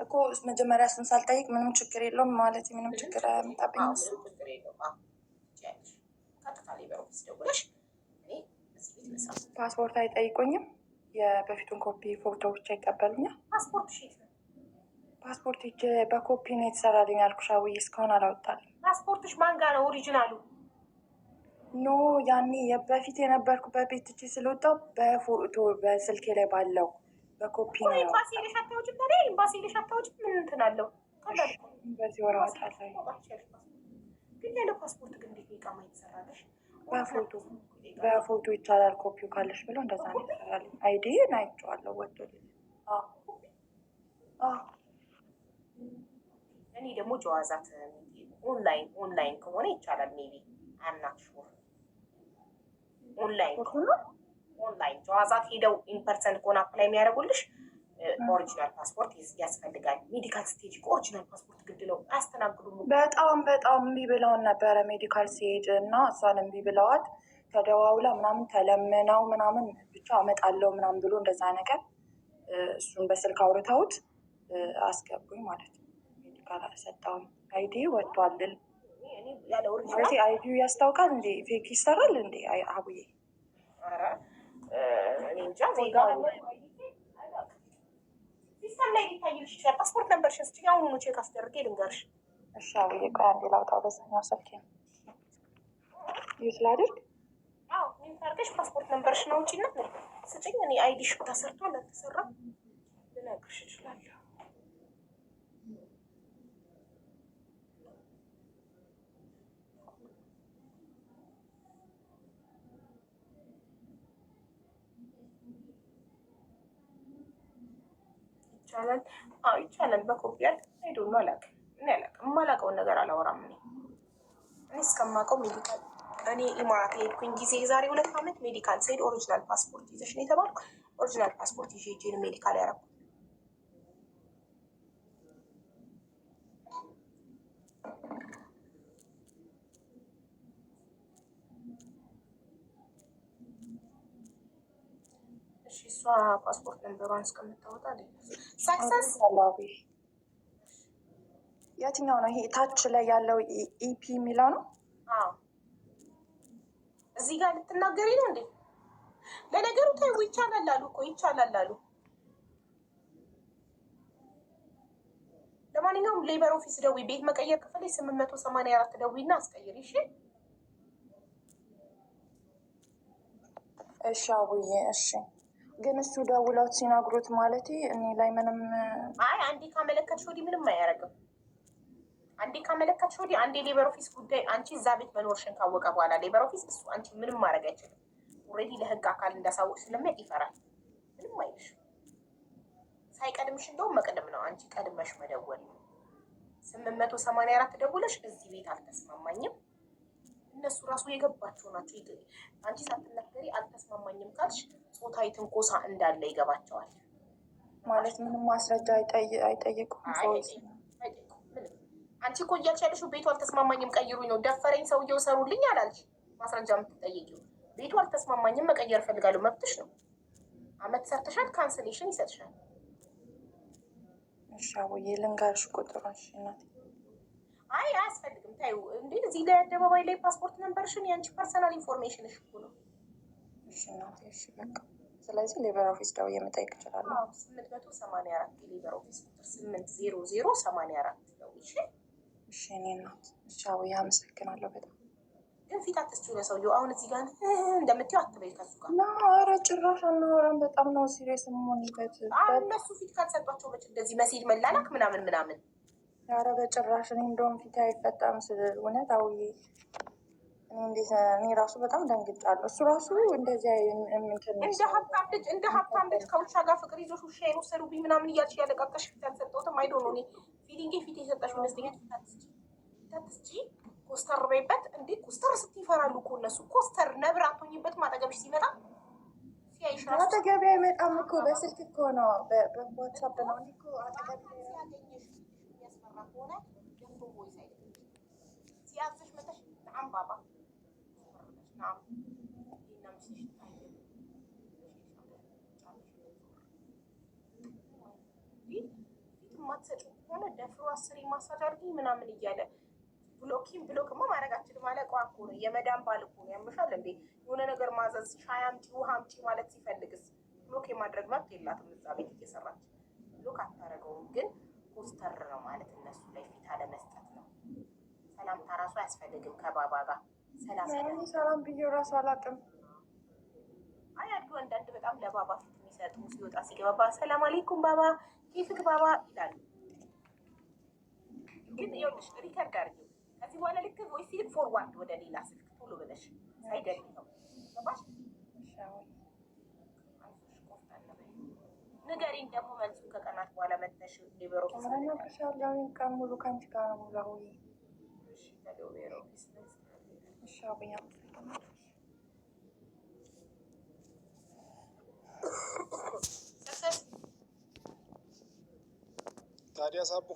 እኮ መጀመሪያ እሱን ሳልጠይቅ ምንም ችግር የለውም ማለት ምንም ችግር አያመጣብኝም። እሱ ፓስፖርት አይጠይቁኝም። የበፊቱን ኮፒ ፎቶ ብቻ ይቀበሉኛል። ፓስፖርት ሂጅ በኮፒ ነው የተሰራልኝ ያልኩሽ አውዬ እስካሁን አላወጣልኝ። ፓስፖርትሽ ማን ጋር ነው ኦሪጂናሉ? ኖ ያኔ በፊት የነበርኩበት ቤት ትቼ ስለወጣሁ በፎቶ በስልኬ ላይ ባለው በኮፒ ነው። ኤምባሲ ሄደሽ አታወጪም? ታዲያ ኤምባሲ ሄደሽ አታወጪም? ምን እንትን አለው? በዚህ ወር አወጣለሁ። ግን ያለ ፓስፖርት ግን እንዴት ነው ኢቃማ የተሰራለሽ? በፎቶ ይቻላል ኮፒው ካለሽ ብለው እንደዛ ነው ይሰራልኝ። አይዲን አይቼዋለሁ ወጥቶልኝ። እኔ ደግሞ ጀዋዛት ኦንላይን ከሆነ ይቻላል። ሜቢ አምናት ሹር ኦንላይን ጀዋዛት ሄደው ኢንፐርሰንት ከሆነ አፕላይ የሚያደርጉልሽ ኦሪጂናል ፓስፖርት ያስፈልጋል። ሜዲካል ስቴጅ ኦሪጂናል ፓስፖርት ግድ ነው። አያስተናግዱም። በጣም እምቢ ብለውን ነበረ ሜዲካል ስቴጅ እና እሷን እምቢ ብለዋት ተደዋውላ ምናምን ተለምነው ምናምን ብቻ አመጣለው ምናምን ብሎ እንደዛ ነገር እሱን በስልክ አውርተውት አስገቡኝ ማለት ነው። ሜዲካል አልሰጠውም። አይዲ ወጥቷል። አይዲ ያስታውቃል እንዴ? ፌክ ይሰራል እንዴ? አቡዬ ሲስተም ላይ ሊታይልሽ ይችላል። ፓስፖርት ነበርሽን ስጭኝ አሁኑኑ ቼክ አስደርጌ ልንገርሽ። እሺ አቡዬ ቆይ አንዴ ላውጣው በዛኛው ስልኬ ነው ዩዝ ላድርግ። ምን ታርገሽ ፓስፖርት ነበርሽን አውጪና ስጭኝ። እኔ አይዲሽ ተሰርቷል አልተሰራም ልነግርሽ እችላለሁ። ይቻላል። ይቻላል። በኮፒ አይዶን አላውቅም። የማላውቀውን ነገር አላወራም። እኔ እስከማውቀው ሜዲካል እኔ ኢማራት የሄድኩኝ ጊዜ የዛሬ 2 ዓመት ሜዲካል ስሄድ ኦሪጂናል ፓስፖርት ይዘሽ ነው የተባልኩ። ኦሪጂናል ፓስፖርት ይዤ ሄጄ ሜዲካል ያደረኩት። እሺ እሷ ፓስፖርት ነምበሯን እስከምታወጣ ሳክሰስ የትኛው ነው ይሄ? ታች ላይ ያለው ኢፒ የሚለው ነው። እዚህ ጋር ልትናገሪ ነው እንዴ? ለነገሩ ተይው ይቻላል አሉ እኮ ይቻላል አሉ። ለማንኛውም ሌበር ኦፊስ ደዊ ቤት መቀየር ከፈለሽ 884 ደዊና አስቀይሪ። እሺ አቡዬ እሺ። ግን እሱ ደውለውት ሲነግሩት ማለት እኔ ላይ ምንም አንዴ ካመለከትሽ ወዲህ ምንም አያደርግም። አንዴ ካመለከትሽ ወዲህ አንዴ ሌበር ኦፊስ ጉዳይ አንቺ እዛ ቤት መኖርሽን ካወቀ በኋላ ሌበር ኦፊስ እሱ አንቺ ምንም ማድረግ አይችልም። ኦልሬዲ ለህግ አካል እንዳሳወቅ ስለሚያውቅ ይፈራል። ምንም አይልሽ። ሳይቀድምሽ እንደውም መቅደም ነው። አንቺ ቀድመሽ መደወል ነው። 884 ደውለሽ እዚህ ቤት አልተስማማኝም፣ እነሱ ራሱ የገባቸው ናቸው። አንቺ ሳትናገሪ አልተስማማኝም ካልሽ ጾታዊ ትንኮሳ እንዳለ ይገባቸዋል። ማለት ምንም ማስረጃ አይጠይቁም። አንቺ እኮ እያልሽ ያለሽው ቤቱ አልተስማማኝም ቀይሩኝ ነው። ደፈረኝ ሰውየው ሰሩልኝ አላልሽ። ማስረጃ የምትጠየቂው ቤቱ አልተስማማኝም መቀየር እፈልጋለሁ መብትሽ ነው። አመት ሰርተሻል፣ ካንስሌሽን ይሰጥሻል። እሺ አቡዬ ልንገርሽ ቁጥሩን። እሺ እናቴ አያስፈልግም። ታዩ እንዴ እዚህ ላይ አደባባይ ላይ ፓስፖርት ነምበርሽን የአንቺ ፐርሰናል ኢንፎርሜሽንሽ እኮ ነው። እሺ እናቴ እሺ በቃ ስለዚህ ሌበር ኦፊስ ደውዬ መጠየቅ እችላለሁ። 884 ሌበር ኦፊስ ቁጥር 80084 ነው። እሺ እኔ እናት እሺ አቡዬ አመሰግናለሁ በጣም። ግን ፊት አትስጪው ለሰውየው። አሁን እዚህ ጋር እንደምትይው አትበይ ከሱ ጋር። ኧረ ጭራሽ አናወራም። በጣም ነው ሲሪየስ የምሆንበት። እነሱ ፊት ካልሰጧቸው መች እንደዚህ መሴጅ መላላክ ምናምን። ኧረ በጭራሽ እኔ እንደውም ፊት አይፈጣም ስል እውነት አውዬ እኔ ራሱ በጣም ደንግጫለሁ። እሱ ራሱ እንደዚህ እንደ ሀብታም ልጅ ከውሻ ጋር ፍቅር ይዞሽ ውሻ የወሰዱብኝ ምናምን እያልሽ ያለቃቀሽ ፊት አልሰጠሁትም። አይዶ ነው እኔ ፊሊንጌ ፊት የሰጠሽ ይመስለኛል። ታትስጪ ኮስተር በይበት እንዴ። ኮስተር ስትይፈራሉ እኮ እነሱ። ኮስተር ነብር አትሆኝበት። ማጠገብሽ ሲመጣ ሲያይሽ ራሱ አጠገቤ አይመጣም እኮ በስልክ እኮ ነው በዋትሳፕ ነው እንዲ እኮ አጠገቤ ሲያገኘሽ የሚያስፈራ ከሆነ ደፍሮ ቮይስ አይደለም ሲያዝሽ መተሽ አንባባ የማትሰጪው ከሆነ ደፍሮ 10 ማሳጅ አድርጊ ምናምን እያለ ብሎክማ ማድረግ አችልም። አለቃ እኮ ነው፣ የመዳም ባል እኮ ነው። ያምሻል እንዴ? የሆነ ነገር ማዘዝ ሻይ አምጪ ውሃ አምጪ ማለት ሲፈልግስ ብሎክ የማድረግ መብት የላትም። እዛ ቤት እየሰራች ብሎክ አታደርገውም። ግን ኮስተር ነው ማለት እነሱ ላይ ፊት አለመስጠት ነው። ሰላምታ ራሱ አያስፈልግም ከባባ ጋር ሰላም ብዬ ራሱ አላውቅም። አይ አሉ አንዳንድ በጣም ለባባ ፊት የሚሰጡ ሲወጣ ሲገባ ሰላም አለይኩም ባባ ኬፍክ ባባ ይላሉ። ግን ይኸውልሽ ሪከርድ አድርጊው ከዚህ በኋላ ልክ ቮይስ ሲል ፎርዋርድ ወደ ሌላ ስልክ ቶሎ ብለሽ ሳይደልተው ገባሽ? ንገሪኝ ደግሞ መልሱ ከቀናት በኋላ መተሽ ሊበሮ ቀን ሙሉ ከአንቺ ጋር ነው ሙሉ ታዲያ ሳቡ